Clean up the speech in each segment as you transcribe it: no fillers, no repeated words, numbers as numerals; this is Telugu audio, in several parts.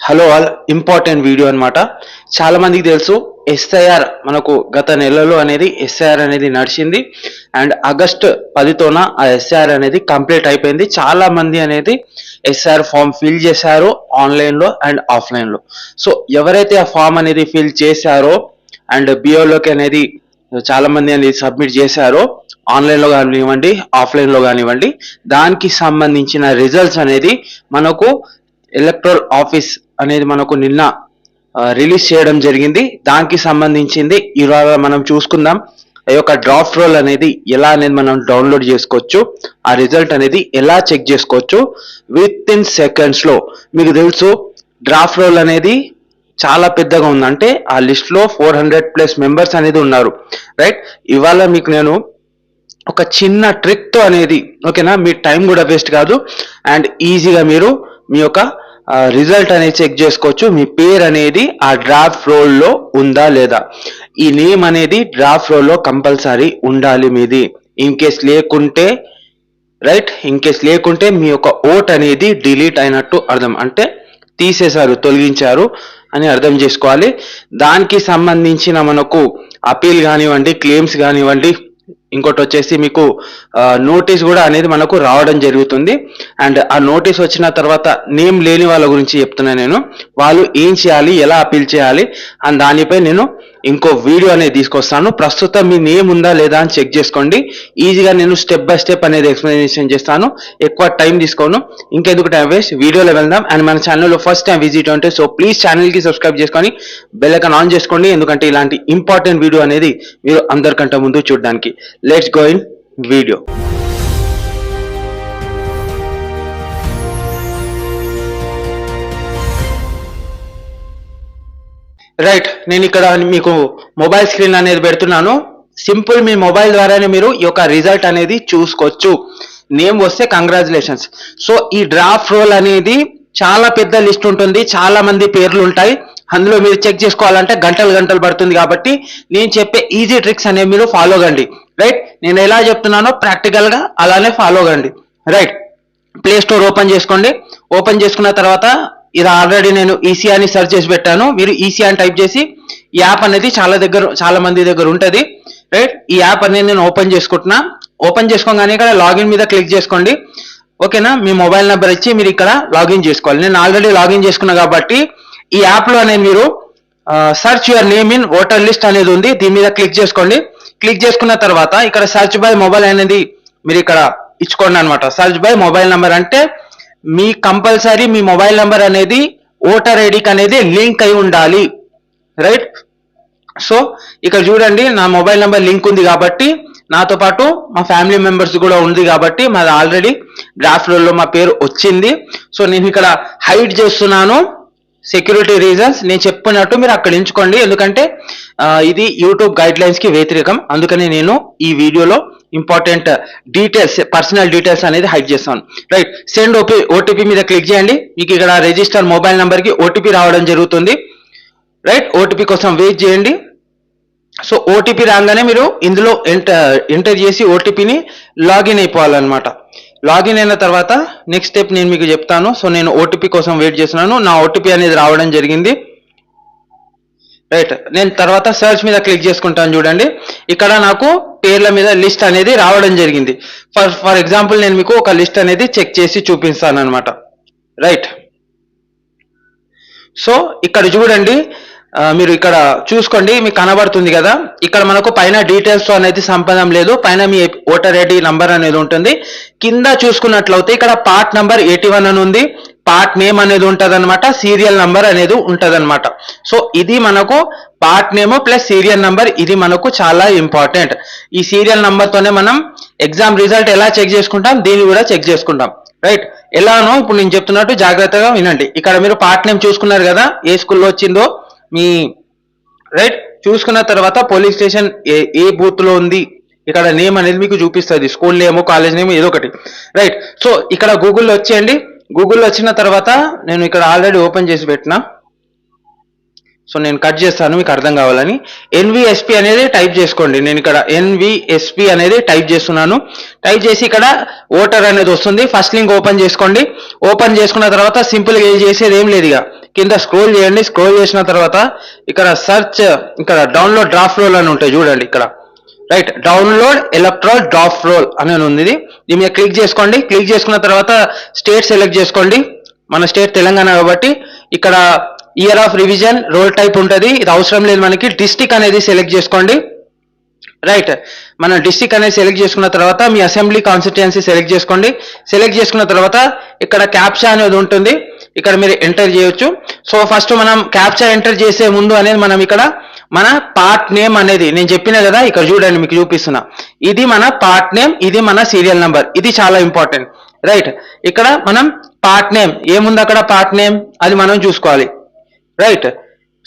హలో ఆల్ ఇంపార్టెంట్ వీడియో అన్నమాట. చాలా మందికి తెలుసు ఎస్ఐఆర్ మనకు గత నెలలో అనేది ఎస్ఐఆర్ అనేది నడిచింది అండ్ ఆగస్ట్ 10తోన ఆ ఎస్ఐఆర్ అనేది కంప్లీట్ అయిపోయింది. చాలా మంది అనేది ఎస్ఐఆర్ ఫామ్ ఫిల్ చేశారు ఆన్లైన్లో అండ్ ఆఫ్లైన్లో. సో ఎవరైతే ఆ ఫామ్ అనేది ఫిల్ చేశారో అండ్ బిఓలోకి అనేది చాలా మంది అనేది సబ్మిట్ చేశారో ఆన్లైన్లో కానివ్వండి ఆఫ్లైన్లో కానివ్వండి, దానికి సంబంధించిన రిజల్ట్స్ అనేది మనకు ఎలక్టరల్ ఆఫీస్ అనేది మనకు నిన్న రిలీజ్ చేయడం జరిగింది. దానికి సంబంధించింది ఇవాళ మనం చూసుకుందాం. ఈ యొక్క డ్రాఫ్ట్ రోల్ అనేది ఎలా అనేది మనం డౌన్లోడ్ చేసుకోవచ్చు, ఆ రిజల్ట్ అనేది ఎలా చెక్ చేసుకోవచ్చు విత్ ఇన్ సెకండ్స్ లో. మీకు తెలుసు డ్రాఫ్ట్ రోల్ అనేది చాలా పెద్దగా ఉంది, అంటే ఆ లిస్ట్ లో 400+ మెంబర్స్ అనేది ఉన్నారు, రైట్. ఇవాళ మీకు నేను ఒక చిన్న ట్రిక్ తో అనేది, ఓకేనా, మీ టైం కూడా వేస్ట్ కాదు అండ్ ఈజీగా మీరు మీ యొక్క రిజల్ట్ అనేది చెక్ చేసుకోవచ్చు. మీ పేరు అనేది ఆ డ్రాఫ్ట్ రోల్లో ఉందా లేదా, ఈ నేమ్ అనేది డ్రాఫ్ట్ రోల్లో కంపల్సరీ ఉండాలి మీది. ఇన్ కేస్ లేకుంటే రైట్, ఇన్ కేస్ లేకుంటే మీ యొక్క ఓట్ అనేది డిలీట్ అయినట్టు అర్థం, అంటే తీసేశారు, తొలగించారు అని అర్థం చేసుకోవాలి. దానికి సంబంధించిన మనకు అపీల్ కానివ్వండి, క్లెయిమ్స్ కానివ్వండి, ఇంకోటి వచ్చేసి మీకు నోటీస్ కూడా అనేది మనకు రావడం జరుగుతుంది. అండ్ ఆ నోటీస్ వచ్చిన తర్వాత నేమ్ లేని వాళ్ళ గురించి చెప్తున్నాను నేను. వాళ్ళు ఏం చేయాలి, ఎలా అపీల్ చేయాలి అని దానిపై నేను ఇంకో వీడియో అనేది తీసుకొస్తాను. ప్రస్తుతం మీ నేమ్ ఉందా లేదా అని చెక్ చేసుకోండి. ఈజీగా నేను స్టెప్ బై స్టెప్ అనేది ఎక్స్ప్లెనేషన్ చేస్తాను, ఎక్కువ టైం తీసుకోను. ఇంకెందుకు టైం వేస్ట్, వీడియోలో వెళ్దాం. అండ్ మన ఛానల్లో ఫస్ట్ టైం విజిట్ ఉంటే సో ప్లీజ్ ఛానల్కి సబ్స్క్రైబ్ చేసుకొని బెల్ ఐకాన్ ఆన్ చేసుకోండి, ఎందుకంటే ఇలాంటి ఇంపార్టెంట్ వీడియో అనేది మీరు అందరికంటే ముందు చూడడానికి. Let's go in video. Right, నేను ఇక్కడ మీకు మొబైల్ స్క్రీన్ అనేది పెడుతున్నాను. సింపుల్, మీ మొబైల్ ద్వారానే మీరు ఈ యొక్క రిజల్ట్ అనేది చూసుకోవచ్చు. నేమ్ వస్తే కంగ్రాచులేషన్స్. సో ఈ డ్రాఫ్ట్ రోల్ అనేది చాలా పెద్ద లిస్ట్ ఉంటుంది, చాలా మంది పేర్లు ఉంటాయి. అందులో మీరు చెక్ చేసుకోవాలంటే గంటలు గంటలు పడుతుంది. కాబట్టి నేను చెప్పే ఈజీ ట్రిక్స్ అనేవి మీరు ఫాలో కండి, రైట్. నేను ఎలా చెప్తున్నానో ప్రాక్టికల్ గా అలానే ఫాలో కండి, రైట్. ప్లే స్టోర్ ఓపెన్ చేసుకోండి. ఓపెన్ చేసుకున్న తర్వాత ఇది ఆల్రెడీ నేను ఈసీ అని సెర్చ్ చేసి పెట్టాను. మీరు ఈసీ అని టైప్ చేసి ఈ యాప్ అనేది చాలా మంది దగ్గర ఉంటుంది, రైట్. ఈ యాప్ అనేది నేను ఓపెన్ చేసుకుంటున్నా. ఓపెన్ చేసుకోగానే ఇక్కడ లాగిన్ మీద క్లిక్ చేసుకోండి, ఓకేనా. మీ మొబైల్ నెంబర్ ఇచ్చి మీరు ఇక్కడ లాగిన్ చేసుకోవాలి. నేను ఆల్రెడీ లాగిన్ చేసుకున్నా కాబట్టి ఈ యాప్ లో అనేది మీరు search your name in voter list అనేది ఉంది, దీని మీద క్లిక్ చేసుకోండి. క్లిక్ చేసుకున్న తర్వాత ఇక్కడ సర్చ్ బై మొబైల్ అనేది మీరు ఇక్కడ ఇచ్చుకోండి అనమాట. సర్చ్ బై మొబైల్ నెంబర్ అంటే మీ కంపల్సరీ మీ మొబైల్ నెంబర్ అనేది ఓటర్ ఐడికి అనేది లింక్ అయి ఉండాలి, రైట్. సో ఇక్కడ చూడండి, నా మొబైల్ నెంబర్ లింక్ ఉంది కాబట్టి నాతో పాటు మా ఫ్యామిలీ మెంబర్స్ కూడా ఉంది కాబట్టి మాది ఆల్రెడీ డ్రాఫ్ట్ రోల్లో మా పేరు వచ్చింది. సో నేను ఇక్కడ హైడ్ చేస్తున్నాను, సెక్యూరిటీ రీజన్స్. నేను చెప్పినట్టు మీరు అక్కడ ఎంచుకోండి, ఎందుకంటే ఇది యూట్యూబ్ గైడ్ లైన్స్ కి వ్యతిరేకం. అందుకని నేను ఈ వీడియోలో ఇంపార్టెంట్ డీటెయిల్స్, పర్సనల్ డీటెయిల్స్ అనేది హైడ్ చేస్తాను, రైట్. సెండ్ ఓటీపీ మీద క్లిక్ చేయండి. మీకు ఇక్కడ రిజిస్టర్ మొబైల్ నెంబర్ కి ఓటీపీ రావడం జరుగుతుంది, రైట్. ఓటీపీ కోసం వెయిట్ చేయండి. సో ఓటీపీ రాగానే మీరు ఇందులో ఎంటర్ చేసి ఓటీపీని లాగిన్ అయిపోవాలన్నమాట. లాగిన్ అయిన తర్వాత నెక్స్ట్ స్టెప్ నేను మీకు చెప్తాను. సో నేను ఓటీపీ కోసం వెయిట్ చేస్తున్నాను. నా ఓటీపీ అనేది రావడం జరిగింది, రైట్. నేను తర్వాత సర్చ్ మీద క్లిక్ చేసుకుంటాను. చూడండి, ఇక్కడ నాకు పేర్ల మీద లిస్ట్ అనేది రావడం జరిగింది. ఫర్ ఎగ్జాంపుల్ నేను మీకు ఒక లిస్ట్ అనేది చెక్ చేసి చూపిస్తాను అనమాట, రైట్. సో ఇక్కడ చూడండి, మీరు ఇక్కడ చూసుకోండి, మీకు కనబడుతుంది కదా. ఇక్కడ మనకు పైన డీటెయిల్స్ తో అనేది సంబంధం లేదు, పైన మీ ఓటర్ ఐడి నంబర్ అనేది ఉంటుంది. కింద చూసుకున్నట్లయితే ఇక్కడ పార్ట్ నంబర్ 81 అని ఉంది, పార్ట్ నేమ్ అనేది ఉంటుంది అనమాట, సీరియల్ నంబర్ అనేది ఉంటుంది అనమాట. సో ఇది మనకు part name plus serial number, ఇది మనకు చాలా ఇంపార్టెంట్. ఈ సీరియల్ నంబర్ తోనే మనం ఎగ్జామ్ రిజల్ట్ ఎలా చెక్ చేసుకుంటాం, దీన్ని కూడా చెక్ చేసుకుంటాం, రైట్. ఎలానో ఇప్పుడు నేను చెప్తున్నట్టు జాగ్రత్తగా వినండి. ఇక్కడ మీరు పార్ట్ నేమ్ చూసుకున్నారు కదా, ఏ స్కూల్లో వచ్చిందో మీ, రైట్. చూసుకున్న తర్వాత పోలీస్ స్టేషన్ ఏ బూత్ లో ఉంది, ఇక్కడ నేమ్ అనేది మీకు చూపిస్తుంది, స్కూల్ నేమ్, కాలేజ్ నేమ్, ఏదో ఒకటి, రైట్. సో ఇక్కడ గూగుల్లో వచ్చేయండి. గూగుల్లో వచ్చిన తర్వాత నేను ఇక్కడ ఆల్రెడీ ఓపెన్ చేసి పెట్టినా, సో నేను కట్ చేస్తాను మీకు అర్థం కావాలని. ఎన్విఎస్పి అనేది టైప్ చేసుకోండి. నేను ఇక్కడ ఎన్విఎస్పి అనేది టైప్ చేస్తున్నాను. టైప్ చేసి ఇక్కడ ఓటర్ అనేది వస్తుంది. ఫస్ట్ లింక్ ఓపెన్ చేసుకోండి. ఓపెన్ చేసుకున్న తర్వాత సింపుల్గా చేసేది ఏం లేదు, ఇక కింద స్క్రోల్ చేయండి. స్క్రోల్ చేసిన తర్వాత ఇక్కడ సెర్చ్, ఇక్కడ డౌన్లోడ్ డ్రాఫ్ట్ రోల్ అని ఉంటాయి చూడండి ఇక్కడ, right. Download electoral draft role అని ఉంది. దీని మీద క్లిక్ చేసుకోండి. క్లిక్ చేసుకున్న తర్వాత స్టేట్ సెలెక్ట్ చేసుకోండి. మన స్టేట్ తెలంగాణ కాబట్టి ఇక్కడ year of revision, roll type ఉంటుంది, ఇది అవసరం లేదు మనకి. డిస్ట్రిక్ట్ అనేది సెలెక్ట్ చేసుకోండి, రైట్. మన డిస్ట్రిక్ట్ అనేది సెలెక్ట్ చేసుకున్న తర్వాత మీ అసెంబ్లీ కాన్స్టిట్యుయెన్సీ సెలెక్ట్ చేసుకోండి. సెలెక్ట్ చేసుకున్న తర్వాత ఇక్కడ క్యాప్చా అనేది ఉంటుంది, ఇక్కడ మీరు ఎంటర్ చేయొచ్చు. సో ఫస్ట్ మనం క్యాప్చా ఎంటర్ చేసే ముందు అనేది మనం ఇక్కడ మన పార్ట్ నేమ్ అనేది నేను చెప్పిన కదా, ఇక్కడ చూడండి మీకు చూపిస్తున్నా. ఇది మన పార్ట్ నేమ్, ఇది మన సీరియల్ నంబర్, ఇది చాలా ఇంపార్టెంట్, రైట్. ఇక్కడ మనం పార్ట్ నేమ్ ఏముంది అక్కడ పార్ట్ నేమ్ అది మనం చూసుకోవాలి, రైట్.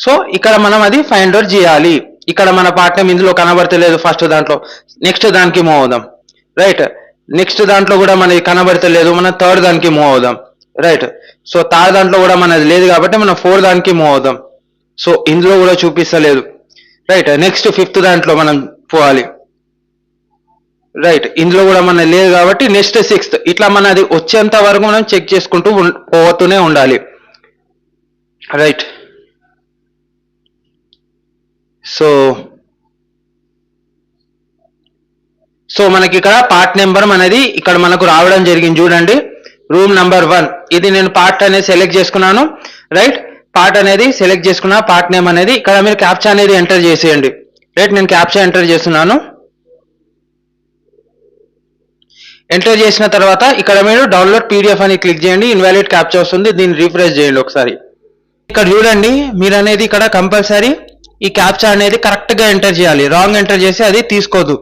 సో ఇక్కడ మనం అది ఫైండ్ అవుట్ చేయాలి. ఇక్కడ మన పార్ట్ నేమ్ ఇందులో కనబడతలేదు ఫస్ట్ దాంట్లో, నెక్స్ట్ దానికి మూవ్ అవుదాం, రైట్. నెక్స్ట్ దాంట్లో కూడా మనది కనబడతలేదు, మనం థర్డ్ దానికి మూవ్ అవుదాం, రైట్. సో థర్డ్ దాంట్లో కూడా మనది లేదు కాబట్టి మనం ఫోర్త్ దానికి మూవ్ అవుదాం. సో ఇందులో కూడా చూపిస్తలేదు, రైట్. నెక్స్ట్ ఫిఫ్త్ దాంట్లో మనం పోవాలి, రైట్. ఇందులో కూడా మనది లేదు కాబట్టి నెక్స్ట్ సిక్స్త్, ఇట్లా మనది వచ్చేంత వరకు మనం చెక్ చేసుకుంటూ పోతూనే ఉండాలి, రైట్. సో మనకి ఇక్కడ పార్ట్ నెంబర్ అనేది ఇక్కడ మనకు రావడం జరిగింది చూడండి, రూమ్ నంబర్ 1. ఇది నేను పార్ట్ అనేది సెలెక్ట్ చేసుకున్నాను, రైట్. పార్ట్ అనేది సెలెక్ట్ చేసుకున్నా, పార్ట్ నేమ్ అనేది ఇక్కడ మీరు క్యాప్చా అనేది ఎంటర్ చేసేయండి, రైట్. నేను క్యాప్చా ఎంటర్ చేస్తున్నాను. ఎంటర్ చేసిన తర్వాత ఇక్కడ మీరు డౌన్లోడ్ పీడిఎఫ్ అని క్లిక్ చేయండి, ఇన్వాలిడ్ క్యాప్చా వస్తుంది, దీన్ని రిఫ్రెష్ చేయండి ఒకసారి. ఇక్కడ చూడండి మీరు అనేది ఇక్కడ కంపల్సరీ ఈ క్యాప్చా అనేది కరెక్ట్ గా ఎంటర్ చేయాలి, రాంగ్ ఎంటర్ చేసి అది తీసుకోదు,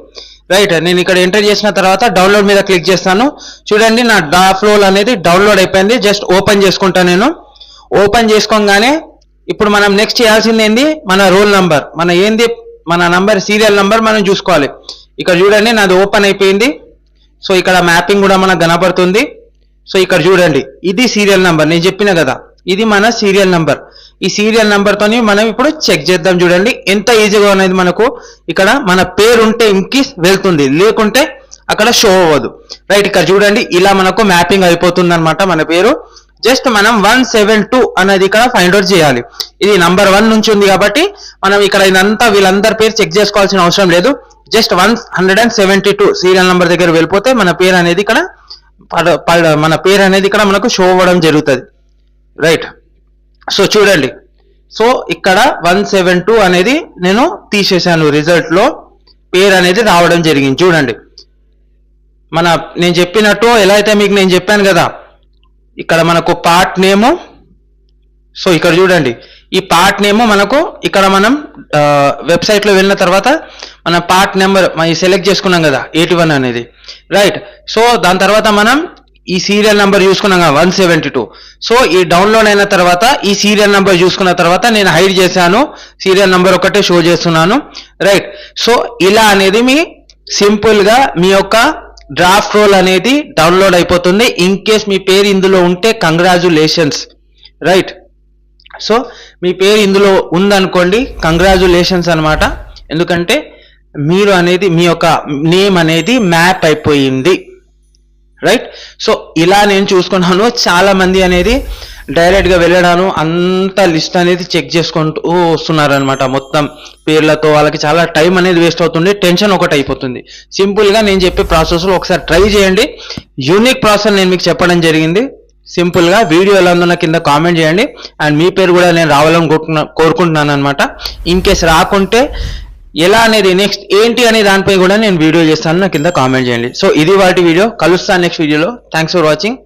రైట్. నేను ఇక్కడ ఎంటర్ చేసిన తర్వాత డౌన్లోడ్ మీద క్లిక్ చేస్తాను. చూడండి నా డ్రాఫ్ట్ రోల్ అనేది డౌన్లోడ్ అయిపోయింది. జస్ట్ ఓపెన్ చేసుకుంటా నేను. ఓపెన్ చేసుకోగానే ఇప్పుడు మనం నెక్స్ట్ చేయాల్సింది ఏంది, మన రోల్ నంబర్, మన నంబర్ సీరియల్ నంబర్ మనం చూసుకోవాలి. ఇక్కడ చూడండి నాది ఓపెన్ అయిపోయింది. సో ఇక్కడ మ్యాపింగ్ కూడా మనకు కనపడుతుంది. సో ఇక్కడ చూడండి ఇది సీరియల్ నంబర్, నేను చెప్పిన కదా ఇది మన సీరియల్ నంబర్. ఈ సీరియల్ నంబర్ తోని మనం ఇప్పుడు చెక్ చేద్దాం. చూడండి ఎంత ఈజీగా అనేది మనకు ఇక్కడ మన పేరు ఉంటే ఇంకి వెళ్తుంది, లేకుంటే అక్కడ షో అవ్వదు, రైట్. ఇక్కడ చూడండి ఇలా మనకు మ్యాపింగ్ అయిపోతుంది అనమాట మన పేరు. జస్ట్ మనం 172 అనేది ఇక్కడ ఫైండ్ అవుట్ చేయాలి. ఇది నంబర్ 1 నుంచి ఉంది కాబట్టి మనం ఇక్కడ ఇదంతా వీళ్ళందరి పేరు చెక్ చేసుకోవాల్సిన అవసరం లేదు. జస్ట్ 172 సీరియల్ నంబర్ దగ్గర వెళ్ళిపోతే మన పేరు అనేది ఇక్కడ మనకు షో అవ్వడం జరుగుతుంది, రైట్. సో చూడండి, సో ఇక్కడ 172 అనేది నేను తీసేశాను, రిజల్ట్ లో పేరు అనేది రావడం జరిగింది. చూడండి నేను చెప్పినట్టు ఎలా అయితే మీకు నేను చెప్పాను కదా, ఇక్కడ మనకు పార్ట్ నేము. సో ఇక్కడ చూడండి ఈ పార్ట్ నేమ్ మనకు ఇక్కడ మనం వెబ్సైట్ లో వెళ్ళిన తర్వాత మన పార్ట్ నెంబర్ సెలెక్ట్ చేసుకున్నాం కదా 81 అనేది, రైట్. సో దాని తర్వాత మనం ఈ సీరియల్ నంబర్ చూసుకున్నాం కదా 172. సో ఈ డౌన్లోడ్ అయిన తర్వాత ఈ సీరియల్ నంబర్ చూసుకున్న తర్వాత నేను హైడ్ చేశాను, సీరియల్ నంబర్ ఒకటే షో చేస్తున్నాను, రైట్. సో ఇలా అనేది మీ సింపుల్ గా మీ యొక్క డ్రాఫ్ట్ రోల్ అనేది డౌన్లోడ్ అయిపోతుంది. ఇన్ కేస్ మీ పేరు ఇందులో ఉంటే కంగ్రాచులేషన్స్, రైట్. సో మీ పేరు ఇందులో ఉందనుకోండి, కంగ్రాచులేషన్స్ అనమాట. ఎందుకంటే మీరు అనేది మీ యొక్క నేమ్ అనేది మ్యాప్ అయిపోయింది, రైట్. సో ఇలా నేను చూసుకున్నాను. చాలా మంది అనేది డైరెక్ట్ గా వెళ్ళడాను అంత లిస్ట్ అనేది చెక్ చేసుకుంటూ వస్తున్నారు అనమాట. మొత్తం పేర్లతో వాళ్ళకి చాలా టైం అనేది వేస్ట్ అవుతుంది, టెన్షన్ ఒకటి అయిపోతుంది. సింపుల్ గా నేను చెప్పే ప్రాసెస్ లో ఒకసారి ట్రై చేయండి. యూనిక్ ప్రాసెస్ నేను మీకు చెప్పడం జరిగింది. సింపుల్ గా వీడియో ఎలా ఉందో కింద కామెంట్ చేయండి. అండ్ మీ పేరు కూడా నేను రావాలని కోరుకుంటున్నాను అనమాట. ఇన్ కేస్ రాకుంటే ఎలా అనేది నెక్స్ట్ ఏంటి అనే దానిపై కూడా నేను వీడియో చేస్తాను, నా కింద కామెంట్ చేయండి. సో ఇది వాటి వీడియో, కలుస్తాను నెక్స్ట్ వీడియోలో. Thanks for watching.